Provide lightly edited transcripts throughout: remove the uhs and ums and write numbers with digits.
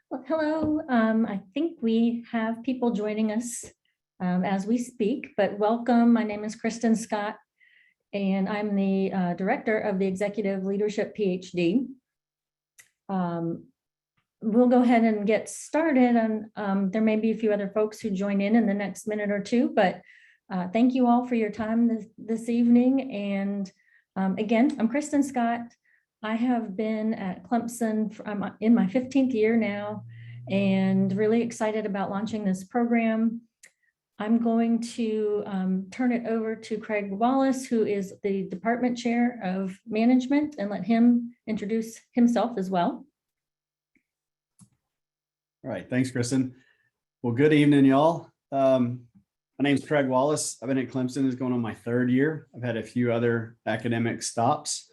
Well, hello. I think we have people joining us as we speak, but welcome. My name is Kristen Scott, and I'm the director of the Executive Leadership Ph.D. We'll go ahead and get started, and there may be a few other folks who join in the next minute or two, but thank you all for your time this evening. And again, I'm Kristen Scott. I have been at Clemson, I'm in my 15th year now, and really excited about launching this program. I'm going to turn it over to Craig Wallace, who is the Department Chair of Management, and let him introduce himself as well. All right, thanks, Kristen. Well, good evening, y'all. My name's Craig Wallace. I've been at Clemson, is going on my 3rd year. I've had a few other academic stops.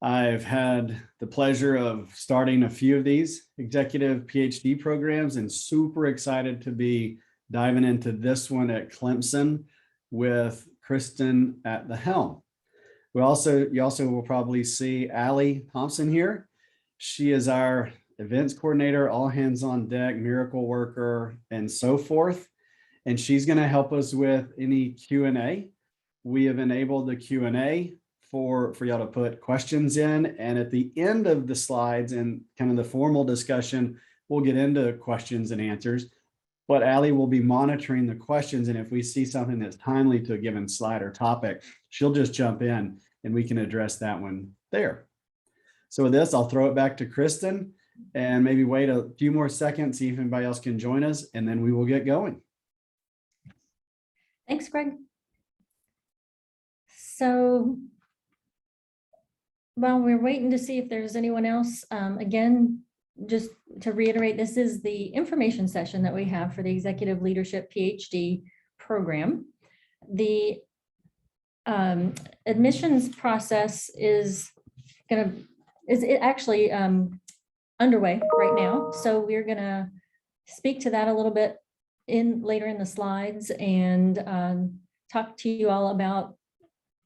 I've had the pleasure of starting a few of these executive PhD programs and super excited to be diving into this one at Clemson with Kristen at the helm. You also will probably see Allie Thompson here. She is our events coordinator, all hands on deck, miracle worker, and so forth. And she's going to help us with any Q&A. We have enabled the Q&A for y'all to put questions in. And at the end of the slides and kind of the formal discussion, we'll get into questions and answers. But Allie will be monitoring the questions. And if we see something that's timely to a given slide or topic, she'll just jump in and we can address that one there. So with this, I'll throw it back to Kristen and maybe wait a few more seconds, see if anybody else can join us, and then we will get going. Thanks, Greg. So while we're waiting to see if there's anyone else, again, just to reiterate, this is the information session that we have for the Executive Leadership PhD program. The admissions process is actually underway right now. So we're gonna speak to that a little bit later in the slides and talk to you all about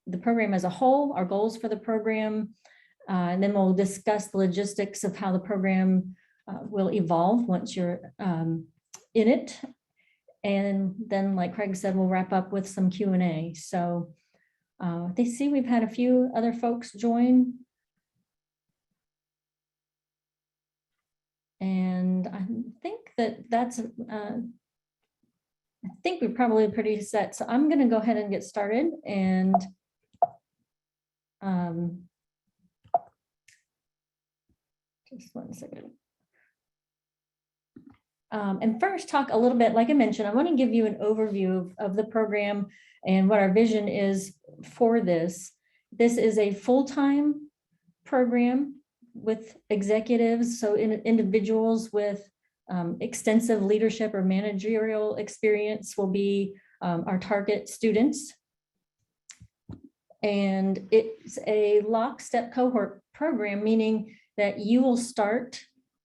the program as a whole, our goals for the program, and then we'll discuss the logistics of how the program will evolve once you're in it. And then, like Craig said, we'll wrap up with some Q&A. So they see we've had a few other folks join. And I think that's, I think we're probably pretty set. So I'm gonna go ahead and get started and just one second. And first talk a little bit, like I mentioned, I want to give you an overview of the program and what our vision is for this. This is a full-time program with executives, so individuals with extensive leadership or managerial experience will be our target students. And it's a lockstep cohort program, meaning that you will start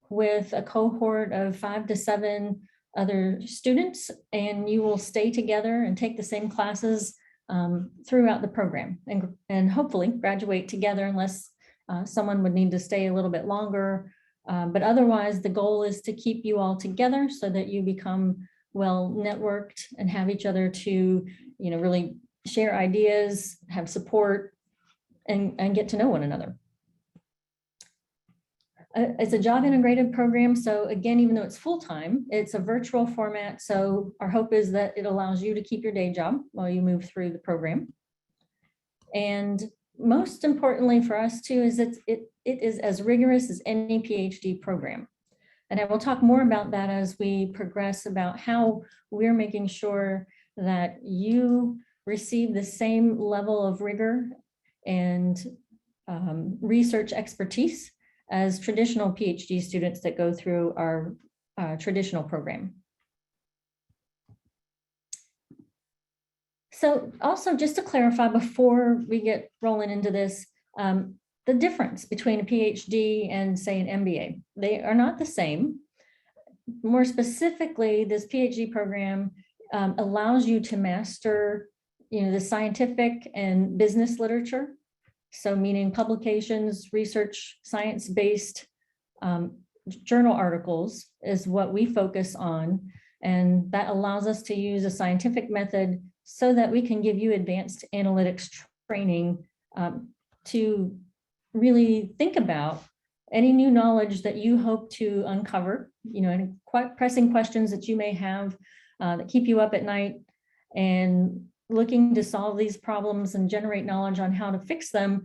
with a cohort of 5 to 7 other students, and you will stay together and take the same classes throughout the program and hopefully graduate together unless someone would need to stay a little bit longer. But otherwise, the goal is to keep you all together so that you become well networked and have each other to, really share ideas, have support, and get to know one another. It's a job integrated program. So again, even though it's full-time, it's a virtual format. So our hope is that it allows you to keep your day job while you move through the program. And most importantly for us too, is it is as rigorous as any PhD program. And I will talk more about that as we progress about how we're making sure that you receive the same level of rigor and research expertise as traditional PhD students that go through our traditional program. So also just to clarify before we get rolling into this, the difference between a PhD and say an MBA, they are not the same. More specifically, this PhD program allows you to master the scientific and business literature. So meaning publications, research, science-based journal articles is what we focus on. And that allows us to use a scientific method so that we can give you advanced analytics training to really think about any new knowledge that you hope to uncover, any quite pressing questions that you may have that keep you up at night, and looking to solve these problems and generate knowledge on how to fix them.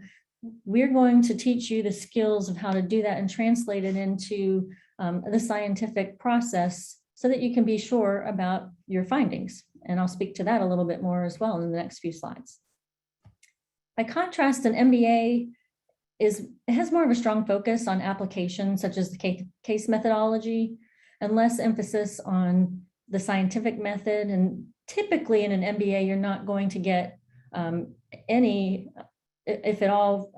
We're going to teach you the skills of how to do that and translate it into the scientific process so that you can be sure about your findings. And I'll speak to that a little bit more as well in the next few slides. By contrast, an MBA has more of a strong focus on applications such as the case methodology and less emphasis on the scientific method. And typically in an MBA, you're not going to get any, if at all,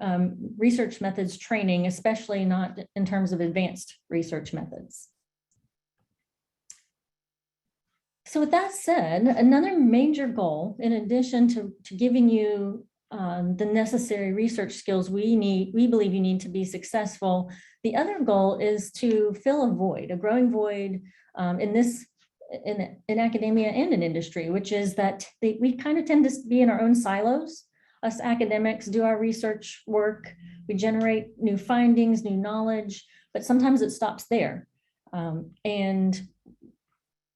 research methods training, especially not in terms of advanced research methods. So with that said, another major goal, in addition to giving you the necessary research skills we believe you need to be successful, the other goal is to fill a growing void in academia and in industry, which is that we kind of tend to be in our own silos. Us academics do our research work, we generate new findings, new knowledge, but sometimes it stops there. And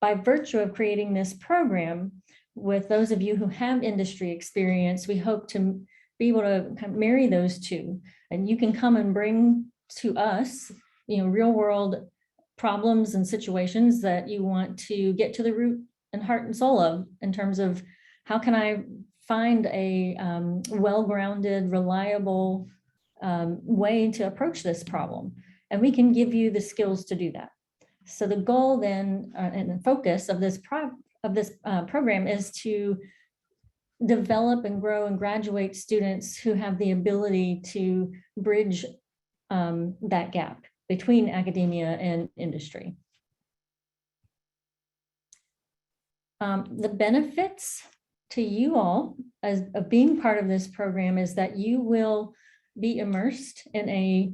by virtue of creating this program, with those of you who have industry experience, we hope to be able to kind of marry those two. And you can come and bring to us, real world problems and situations that you want to get to the root and heart and soul of, in terms of how can I find a well-grounded, reliable way to approach this problem. And we can give you the skills to do that. So the goal then and the focus of this program is to develop and grow and graduate students who have the ability to bridge that gap between academia and industry. The benefits to you all of being part of this program is that you will be immersed in a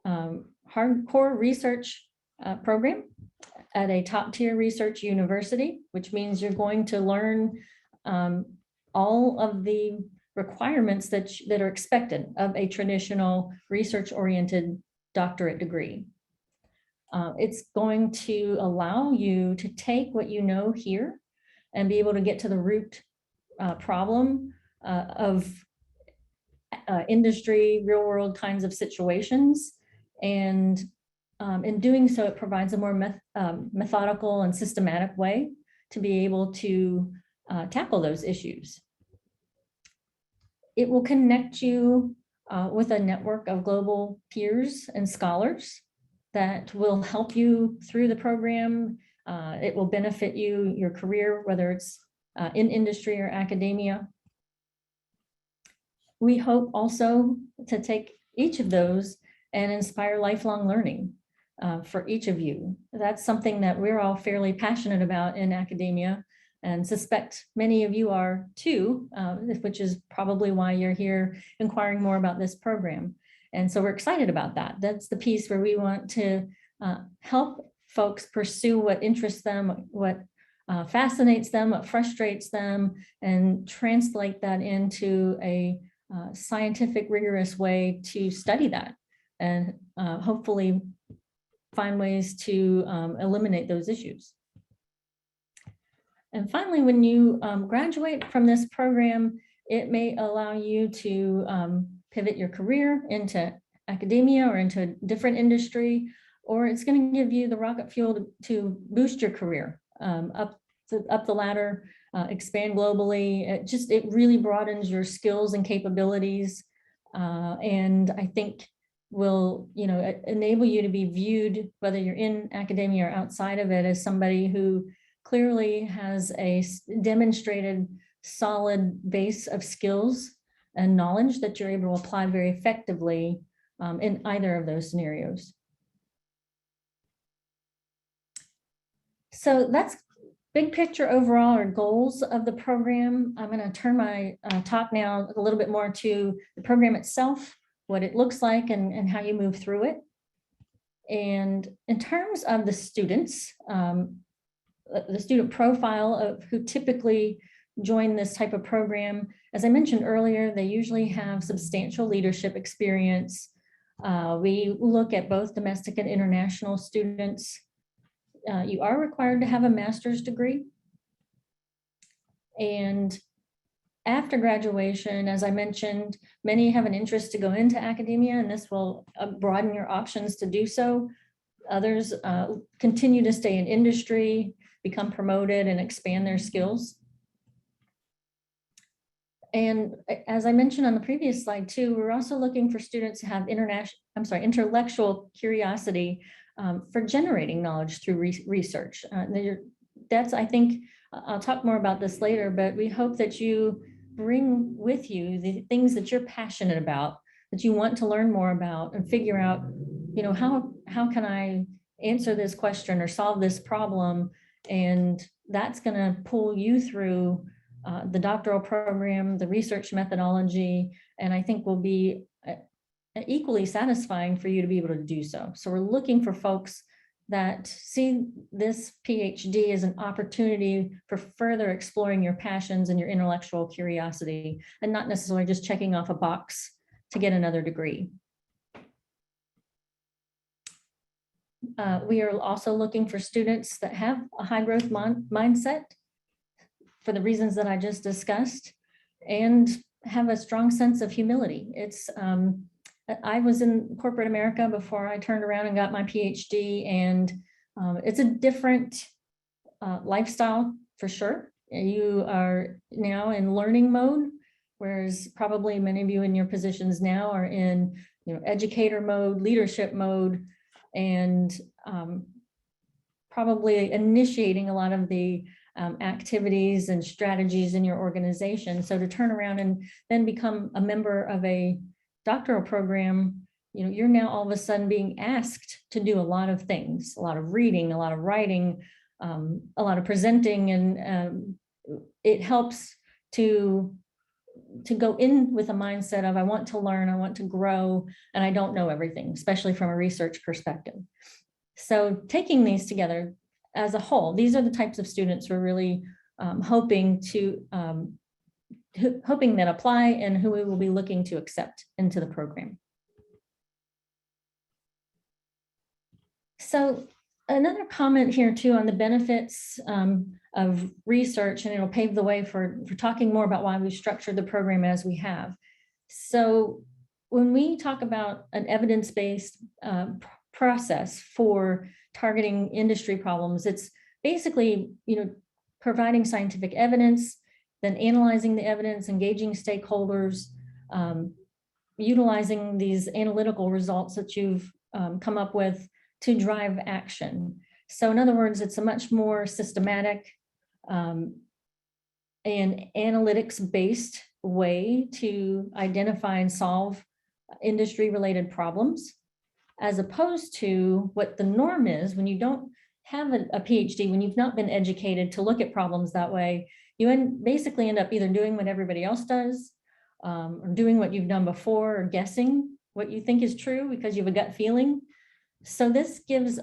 hardcore research program at a top-tier research university, which means you're going to learn all of the requirements that are expected of a traditional research-oriented doctorate degree. It's going to allow you to take what you know here and be able to get to the root problem of industry, real-world kinds of situations. And in doing so, it provides a more methodical and systematic way to be able to tackle those issues. It will connect you with a network of global peers and scholars that will help you through the program. It will benefit you, your career, whether it's in industry or academia. We hope also to take each of those and inspire lifelong learning for each of you. That's something that we're all fairly passionate about in academia, and suspect many of you are too, which is probably why you're here inquiring more about this program. And so we're excited about that. That's the piece where we want to help folks pursue what interests them, what fascinates them, what frustrates them, and translate that into a scientific, rigorous way to study that, and hopefully find ways to eliminate those issues. And finally, when you graduate from this program, it may allow you to pivot your career into academia or into a different industry, or it's going to give you the rocket fuel to boost your career up the ladder, expand globally. It really broadens your skills and capabilities, and I think will enable you to be viewed, whether you're in academia or outside of it, as somebody who clearly has a demonstrated solid base of skills and knowledge that you're able to apply very effectively in either of those scenarios. So that's big picture overall, or goals of the program. I'm going to turn my talk now a little bit more to the program itself, what it looks like, and how you move through it. And in terms of the students, the student profile of who typically join this type of program, as I mentioned earlier, they usually have substantial leadership experience. We look at both domestic and international students. You are required to have a master's degree. And after graduation, as I mentioned, many have an interest to go into academia, and this will broaden your options to do so. Others continue to stay in industry, become promoted, and expand their skills. And as I mentioned on the previous slide too, we're also looking for students who have intellectual curiosity for generating knowledge through research. That's, I think, I'll talk more about this later, but we hope that you bring with you the things that you're passionate about, that you want to learn more about, and figure out, you know, how can I answer this question or solve this problem? And that's going to pull you through the doctoral program, the research methodology, and I think will be equally satisfying for you to be able to do so. So we're looking for folks that see this PhD as an opportunity for further exploring your passions and your intellectual curiosity, and not necessarily just checking off a box to get another degree. We are also looking for students that have a high growth mindset for the reasons that I just discussed, and have a strong sense of humility. I was in corporate America before I turned around and got my PhD, and it's a different lifestyle for sure. You are now in learning mode, whereas probably many of you in your positions now are in, you know, educator mode, leadership mode, and probably initiating a lot of the activities and strategies in your organization. So to turn around and then become a member of a doctoral program, you know, you're now all of a sudden being asked to do a lot of things, a lot of reading, a lot of writing, a lot of presenting, and it helps to go in with a mindset of, I want to learn, I want to grow, and I don't know everything, especially from a research perspective. So taking these together as a whole, these are the types of students we're really hoping that apply, and who we will be looking to accept into the program. So another comment here too on the benefits of research, and it'll pave the way for talking more about why we've structured the program as we have. So when we talk about an evidence-based process for targeting industry problems, it's basically, you know, providing scientific evidence, then analyzing the evidence, engaging stakeholders, utilizing these analytical results that you've come up with to drive action. So in other words, it's a much more systematic and analytics-based way to identify and solve industry-related problems, as opposed to what the norm is when you don't have a PhD, when you've not been educated to look at problems that way. You basically end up either doing what everybody else does, or doing what you've done before, or guessing what you think is true because you have a gut feeling. So this gives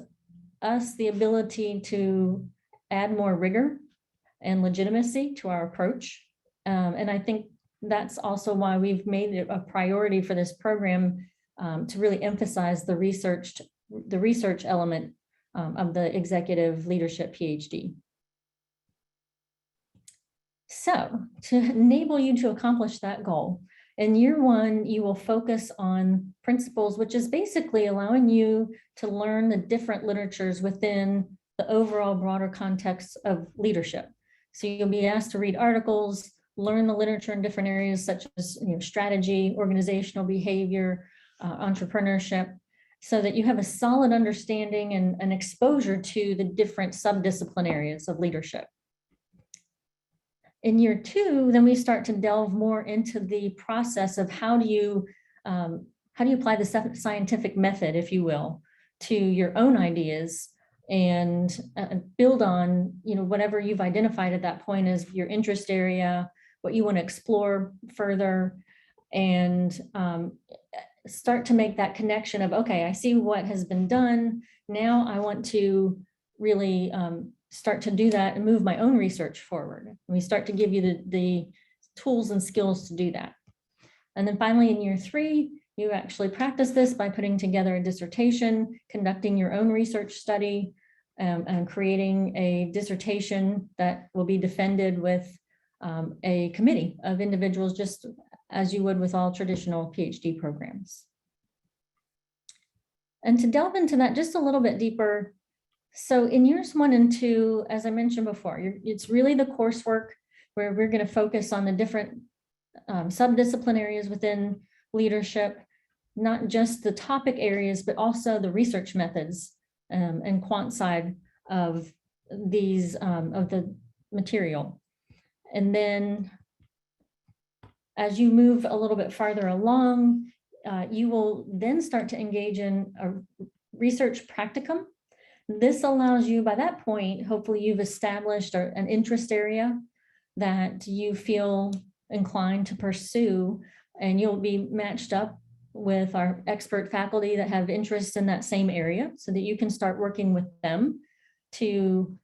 us the ability to add more rigor and legitimacy to our approach. And I think that's also why we've made it a priority for this program to really emphasize the research element of the executive leadership PhD. So to enable you to accomplish that goal, in year one, you will focus on principles, which is basically allowing you to learn the different literatures within the overall broader context of leadership. So you'll be asked to read articles, learn the literature in different areas such as, you know, strategy, organizational behavior, entrepreneurship, so that you have a solid understanding and an exposure to the different subdiscipline areas of leadership. In year two, then we start to delve more into the process of how do you apply the scientific method, if you will, to your own ideas, and build on, you know, whatever you've identified at that point as your interest area, what you want to explore further, and start to make that connection of, okay, I see what has been done. Now I want to really start to do that and move my own research forward. And we start to give you the tools and skills to do that. And then finally in year 3, you actually practice this by putting together a dissertation, conducting your own research study, and creating a dissertation that will be defended with a committee of individuals, just as you would with all traditional PhD programs. And to delve into that just a little bit deeper, so in years 1 and 2, as I mentioned before, it's really the coursework where we're going to focus on the different subdiscipline areas within leadership, not just the topic areas, but also the research methods and quant side of these of the material. And then as you move a little bit farther along, you will then start to engage in a research practicum. This allows you, by that point, hopefully you've established an interest area that you feel inclined to pursue, and you'll be matched up with our expert faculty that have interests in that same area so that you can start working with them to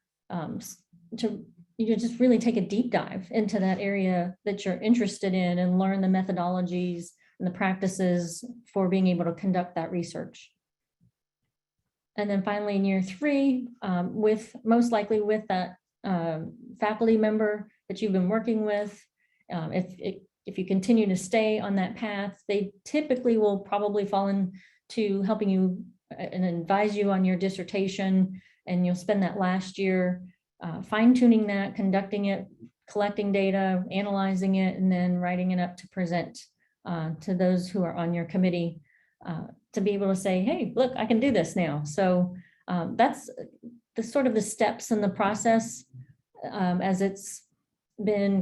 you just really take a deep dive into that area that you're interested in and learn the methodologies and the practices for being able to conduct that research. And then finally in year 3, with most likely with that faculty member that you've been working with, if you continue to stay on that path, they typically will probably fall into helping you and advise you on your dissertation, and you'll spend that last year fine-tuning that, conducting it, collecting data, analyzing it, and then writing it up to present to those who are on your committee to be able to say, hey, look, I can do this now. So that's the sort of the steps in the process as it's been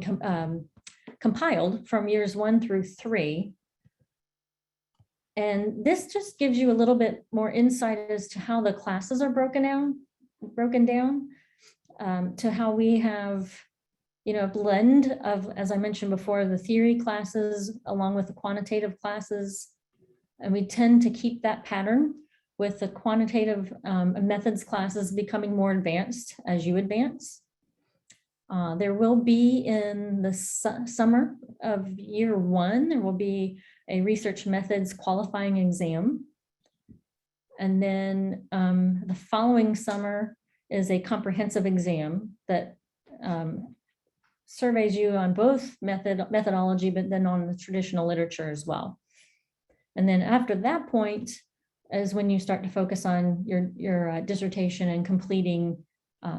compiled from years 1 through 3. And this just gives you a little bit more insight as to how the classes are broken down to how we have, a blend of, as I mentioned before, the theory classes along with the quantitative classes. And we tend to keep that pattern with the quantitative methods classes becoming more advanced as you advance. There will be in the summer of year 1, there will be a research methods qualifying exam. And then the following summer is a comprehensive exam that surveys you on both methodology, but then on the traditional literature as well. And then after that point is when you start to focus on your dissertation and completing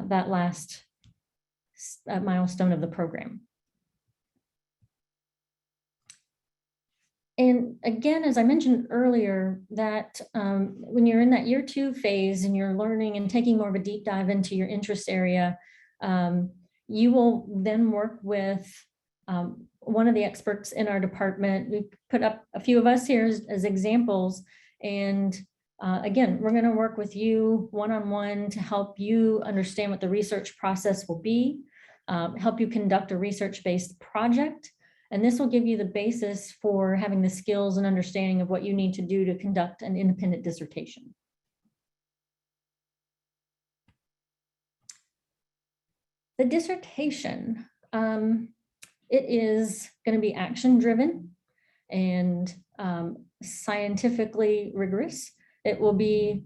that last milestone of the program. And again, as I mentioned earlier, that when you're in that year 2 phase and you're learning and taking more of a deep dive into your interest area, you will then work with one of the experts in our department. We put up a few of us here as examples. And again, we're going to work with you one-on-one to help you understand what the research process will be, help you conduct a research-based project. And this will give you the basis for having the skills and understanding of what you need to do to conduct an independent dissertation. The dissertation, it is going to be action-driven and scientifically rigorous. It will be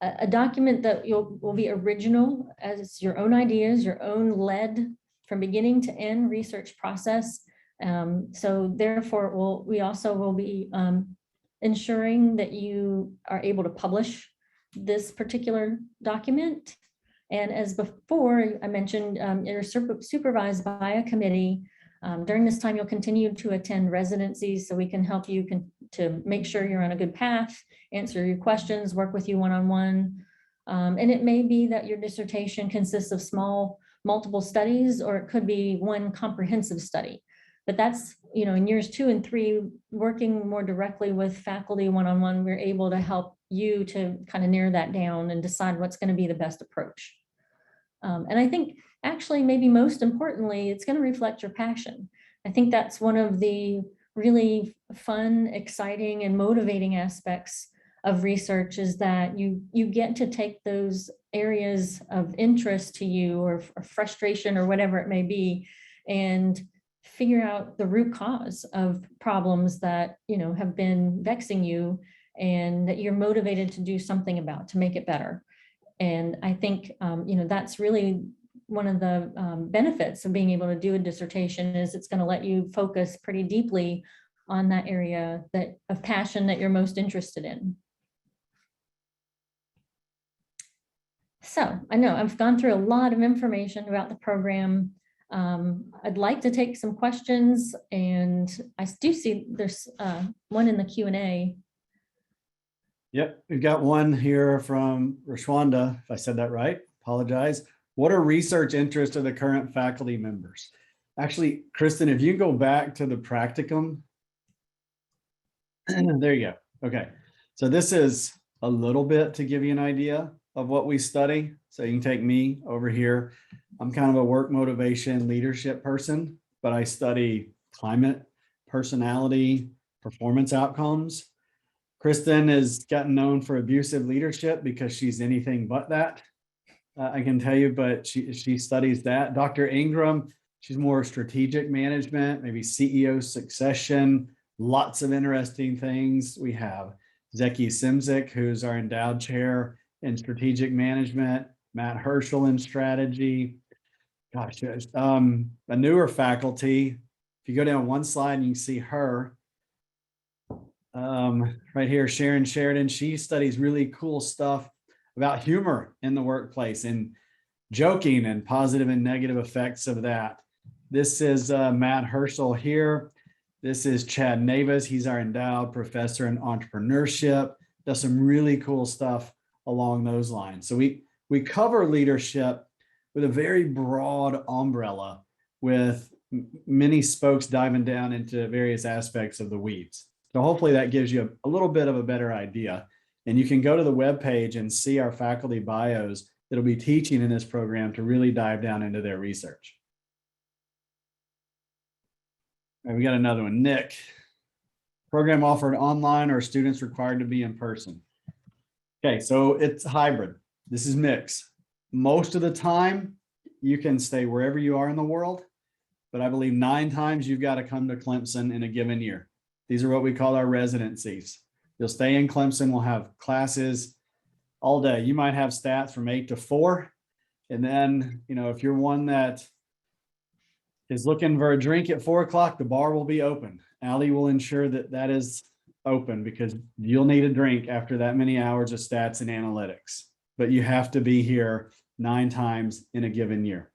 a document that will be original as your own ideas, your own led from beginning to end research process. So therefore, we also will be ensuring that you are able to publish this particular document. And as before, I mentioned, you're supervised by a committee. During this time, you'll continue to attend residencies so we can help you to make sure you're on a good path, answer your questions, work with you one-on-one. And it may be that your dissertation consists of small multiple studies, or it could be one comprehensive study. But that's, in years 2 and 3, working more directly with faculty one-on-one, we're able to help you to kind of narrow that down and decide what's going to be the best approach. And I think actually maybe most importantly, it's going to reflect your passion. I think that's one of the really fun, exciting, and motivating aspects of research is that you get to take those areas of interest to you or frustration or whatever it may be and figure out the root cause of problems that have been vexing you and that you're motivated to do something about to make it better. And I think that's really one of the benefits of being able to do a dissertation is it's going to let you focus pretty deeply on that area of passion that you're most interested in. So I know I've gone through a lot of information about the program. I'd like to take some questions, and I do see there's one in the Q&A. Yep, we've got one here from Rashwanda, if I said that right, apologize. What are research interests of the current faculty members? Actually, Kristen, if you go back to the practicum, there you go. Okay, so this is a little bit to give you an idea of what we study. So you can take me over here. I'm kind of a work motivation leadership person, but I study climate, personality, performance outcomes. Kristen has gotten known for abusive leadership because she's anything but that. I can tell you, but she studies that. Dr. Ingram, she's more strategic management, maybe CEO succession, lots of interesting things. We have Zeki Simzik, who's our endowed chair in strategic management, Matt Herschel in strategy. Gosh, a newer faculty. If you go down one slide, you can see her. Right here, Sharon Sheridan, she studies really cool stuff about humor in the workplace and joking and positive and negative effects of that. This is Matt Herschel here. This is Chad Navis. He's our endowed professor in entrepreneurship, does some really cool stuff along those lines. So we cover leadership with a very broad umbrella with many spokes diving down into various aspects of the weeds. So hopefully that gives you a little bit of a better idea. And you can go to the webpage and see our faculty bios that'll be teaching in this program to really dive down into their research. All right, we got another one, Nick. Program offered online or students required to be in person? Okay, so it's hybrid. This is mixed. Most of the time, you can stay wherever you are in the world, but I believe 9 times you've got to come to Clemson in a given year. These are what we call our residencies. You'll stay in Clemson. We'll have classes all day. You might have stats from 8 to 4. And then, if you're one that is looking for a drink at 4 o'clock, the bar will be open. Allie will ensure that that is open because you'll need a drink after that many hours of stats and analytics. But you have to be here 9 times in a given year.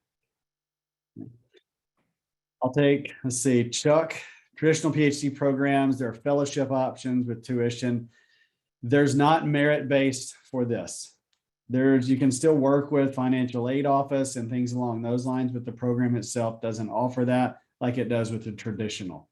I'll take, let's see, Chuck. Traditional PhD programs, there are fellowship options with tuition. There's not merit-based for this. You can still work with financial aid office and things along those lines, but the program itself doesn't offer that like it does with the traditional.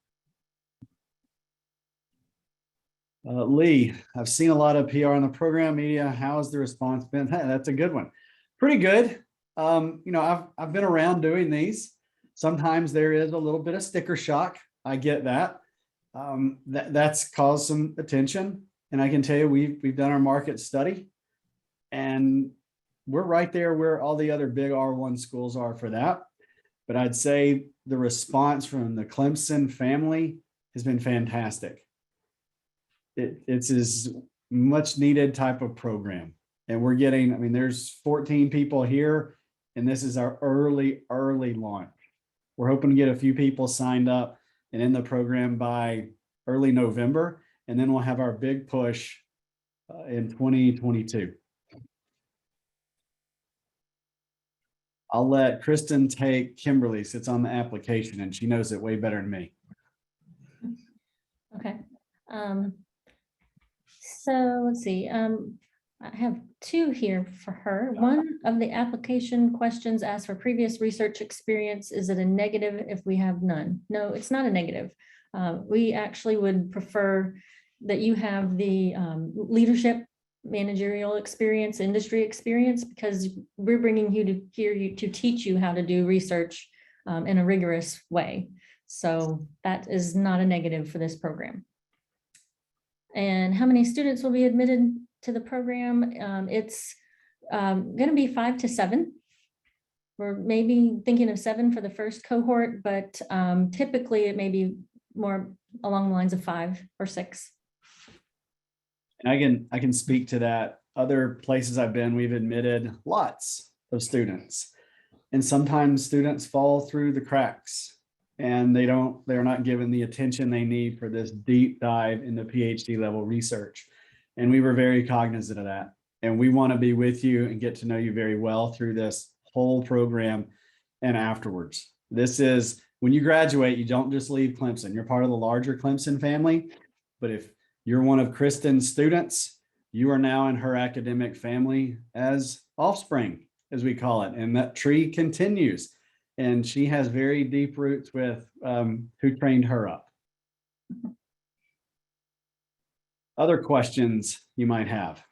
Lee, I've seen a lot of PR on the program media. How has the response been? Hey, that's a good one. Pretty good. I've been around doing these. Sometimes there is a little bit of sticker shock. I get that. That's caused some attention. And I can tell you, we've done our market study and we're right there where all the other big R1 schools are for that. But I'd say the response from the Clemson family has been fantastic. It's as much needed type of program. And we're getting, there's 14 people here and this is our early launch. We're hoping to get a few people signed up and in the program by early November, and then we'll have our big push in 2022. I'll let Kristen take Kimberly's. It's on the application and she knows it way better than me. Okay. So let's see. I have 2 here for her. One of the application questions asks for previous research experience. Is it a negative if we have none? No, it's not a negative. We actually would prefer that you have the leadership, managerial experience, industry experience, because we're bringing you to here to teach you how to do research in a rigorous way. So that is not a negative for this program. And how many students will be admitted to the program? It's going to be 5 to 7. We're maybe thinking of 7 for the first cohort, but typically it may be more along the lines of 5 or 6. And I can speak to that. Other places I've been, we've admitted lots of students. And sometimes students fall through the cracks and they're not given the attention they need for this deep dive into PhD level research. And we were very cognizant of that. And we want to be with you and get to know you very well through this whole program and afterwards. This is when you graduate, you don't just leave Clemson. You're part of the larger Clemson family. But if you're one of Kristen's students, you are now in her academic family as offspring, as we call it. And that tree continues. And she has very deep roots with who trained her up. Other questions you might have?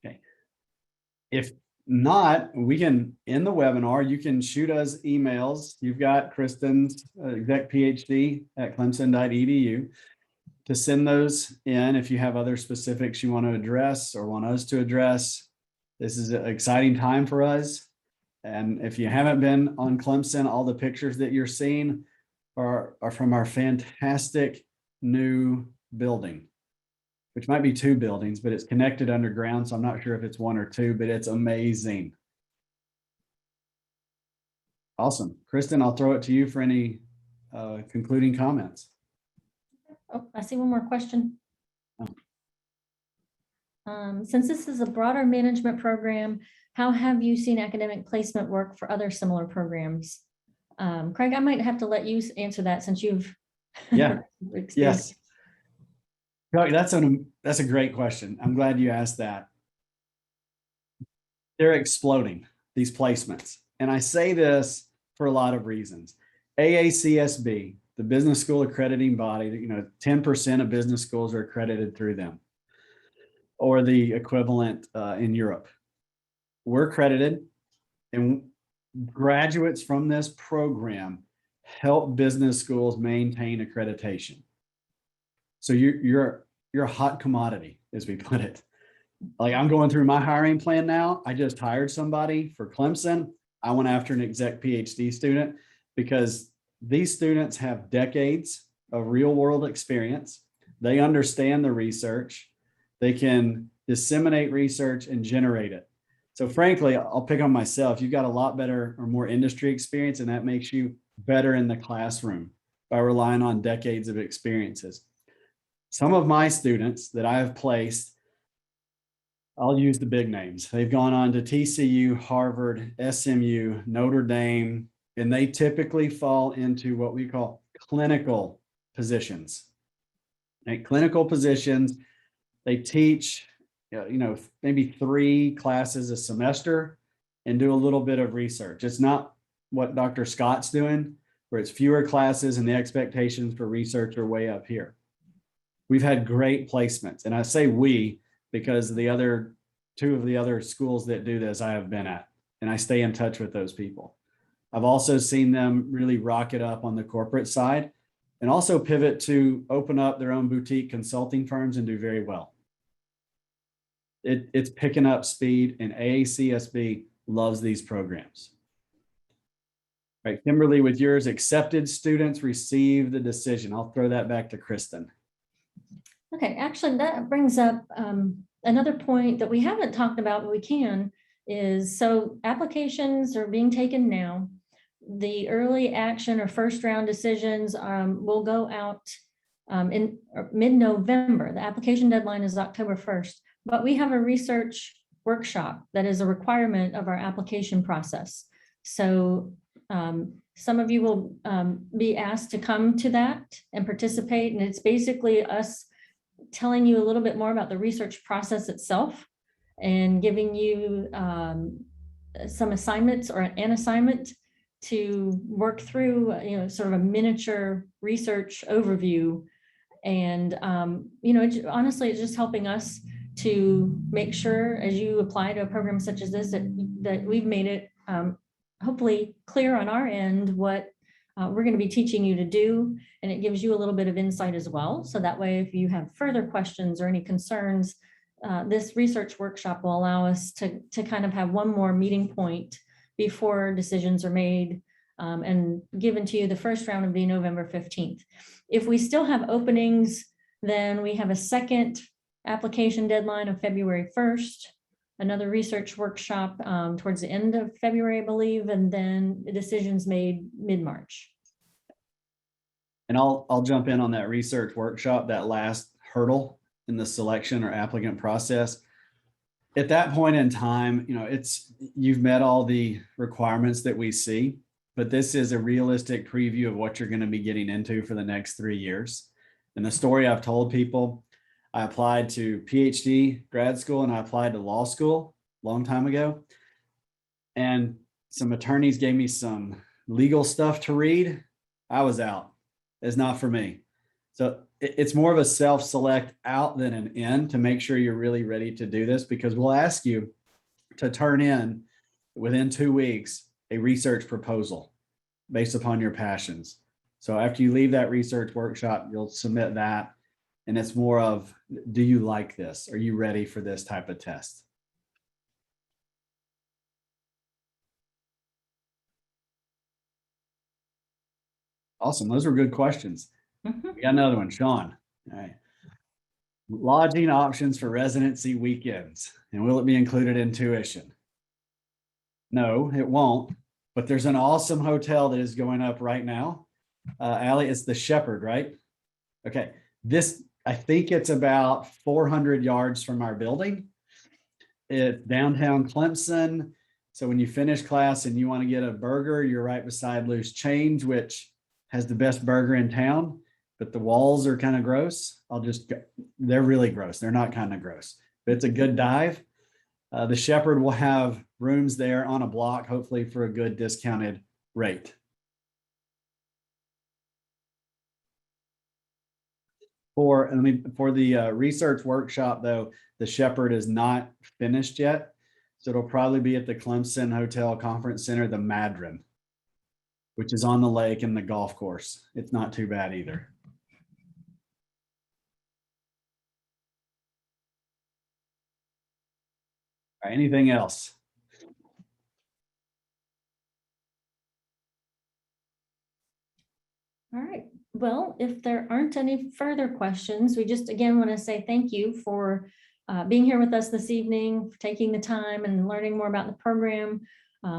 Okay. If not, we can end the webinar. You can shoot us emails. You've got Kristen's exec PhD at clemson.edu to send those in if you have other specifics you want to address or want us to address. This is an exciting time for us. And if you haven't been on Clemson, all the pictures that you're seeing are from our fantastic new building, which might be 2 buildings, but it's connected underground. So I'm not sure if it's 1 or 2, but it's amazing. Awesome. Kristen, I'll throw it to you for any concluding comments. Oh, I see one more question. Since this is a broader management program, how have you seen academic placement work for other similar programs? Craig, I might have to let you answer that since you've Yes. That's a great question. I'm glad you asked that. They're exploding, these placements. And I say this for a lot of reasons. AACSB, the business school accrediting body, 10% of business schools are accredited through them, or the equivalent in Europe. We're accredited, and graduates from this program help business schools maintain accreditation. So you're a hot commodity, as we put it. Like, I'm going through my hiring plan now. I just hired somebody for Clemson. I went after an exec PhD student because these students have decades of real world experience. They understand the research. They can disseminate research and generate it. So frankly, I'll pick on myself. You've got a lot better or more industry experience, and that makes you better in the classroom by relying on decades of experiences. Some of my students that I have placed, I'll use the big names. They've gone on to TCU, Harvard, SMU, Notre Dame, and they typically fall into what we call clinical positions. Right? Clinical positions, they teach, maybe 3 classes a semester and do a little bit of research. It's not what Dr. Scott's doing, where it's fewer classes and the expectations for research are way up here. We've had great placements, and I say we because the other 2 of the other schools that do this I have been at, and I stay in touch with those people. I've also seen them really rock it up on the corporate side and also pivot to open up their own boutique consulting firms and do very well. It's picking up speed, and AACSB loves these programs. Right, Kimberly, with yours, accepted students receive the decision. I'll throw that back to Kristen. Okay, actually, that brings up another point that we haven't talked about, but we can, is so applications are being taken now. The early action or first round decisions will go out in mid-November. The application deadline is October 1st, but we have a research workshop that is a requirement of our application process. So some of you will be asked to come to that and participate, and it's basically us telling you a little bit more about the research process itself and giving you some assignments or an assignment to work through, sort of a miniature research overview And, honestly, it's just helping us to make sure as you apply to a program such as this, that we've made it hopefully clear on our end what we're going to be teaching you to do. And it gives you a little bit of insight as well. So that way, if you have further questions or any concerns, this research workshop will allow us to kind of have one more meeting point before decisions are made and given to you. The first round will be November 15th. If we still have openings, then we have a second application deadline of February 1st, another research workshop towards the end of February, I believe, and then the decisions made mid-March. And I'll jump in on that research workshop, that last hurdle in the selection or applicant process. At that point in time, you've met all the requirements that we see, but this is a realistic preview of what you're going to be getting into for the next 3 years. And the story I've told people, I applied to Ph.D. grad school and I applied to law school a long time ago. And some attorneys gave me some legal stuff to read. I was out. It's not for me. So it's more of a self-select out than an in to make sure you're really ready to do this, because we'll ask you to turn in within 2 weeks a research proposal based upon your passions. So after you leave that research workshop, you'll submit that. And it's more of, do you like this? Are you ready for this type of test? Awesome. Those were good questions. We got another one, Sean. All right. Lodging options for residency weekends. And will it be included in tuition? No, it won't. But there's an awesome hotel that is going up right now. Allie, it's the Shepherd, right? Okay. I think it's about 400 yards from our building. It's downtown Clemson. So when you finish class and you want to get a burger, you're right beside Loose Change, which has the best burger in town, but the walls are kind of gross. They're really gross. They're not kind of gross, but it's a good dive. The Shepherd will have rooms there on a block, hopefully for a good discounted rate. For the research workshop, though, the Shepherd is not finished yet. So it'll probably be at the Clemson Hotel Conference Center, the Madron, which is on the lake and the golf course. It's not too bad either. All right, anything else? All right. Well, if there aren't any further questions, we just again want to say thank you for being here with us this evening, for taking the time and learning more about the program.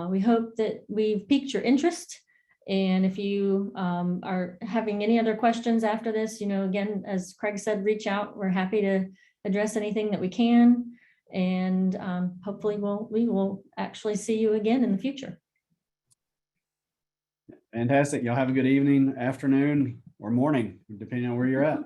We hope that we've piqued your interest. And if you are having any other questions after this, again, as Craig said, reach out. We're happy to address anything that we can. And hopefully we will actually see you again in the future. Fantastic. Y'all have a good evening, afternoon, or morning, depending on where you're at.